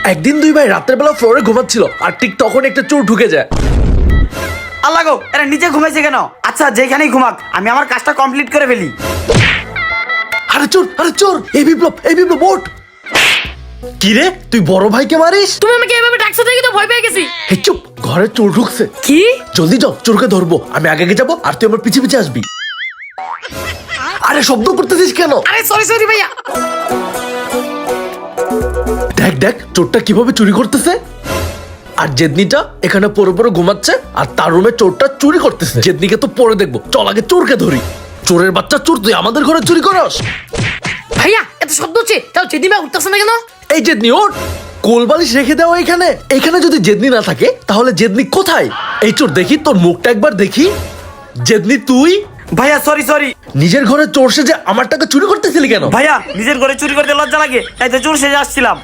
একদিন দুই ভাই রাতের বেলা ফ্লোরে ঘুমাচ্ছিল আর ঠিক তখন একটা চোর ঢুকে যায়। আল্লাহ গো, এরা নিচে ঘুমাইছে কেন? আচ্ছা যেখানেই ঘুমাক, আমি আমার কাজটা কমপ্লিট করে ফেলি। আরে চোর, এই বিপ্লব ওঠ। কি রে, তুই বড় ভাইকে মারিস? তুমি আমাকে এভাবে ডাকছো দেখি তো ভয় পেয়ে গেছি। হে চুপ, ঘরে চোর ঢুকছে। কি? জলদি যাও, চোরকে ধরবো। আমি আগে যাবো আর তুই আমার পিছে আসবি। আরে শব্দ করতেছিস কেন? আরে সরি ভাইয়া। দেখ চোরটা কিভাবে চুরি করতেছে। আর জেদনিটা এখানে পরে ঘুমাচ্ছে আর তার রুমে চোরটা চুরি করতেছে। জেদনিকে তো পরে দেখবো, চল আগে চোরকে ধরি। চোরের বাচ্চা চোর, তুই আমাদের ঘরে চুরি করস? ভাইয়া এত শব্দ হচ্ছে, তাও জেদিমা উঠতেছে না কেন? এই জেদনি ওঠ, কোলবালিশ রেখে দাও এখানে যদি জেদনি না থাকে তাহলে জেদনি কোথায়? এই চোর দেখি তোর মুখটা একবার দেখি। জেদনি তুই? ভাইয়া সরি। নিজের ঘরে চোর সেজে আমার টাকা চুরি করতেছিলি কেন? ভাইয়া নিজের ঘরে চুরি করতে লজ্জা লাগে, তাই তো চোর সেজে আসছিলাম।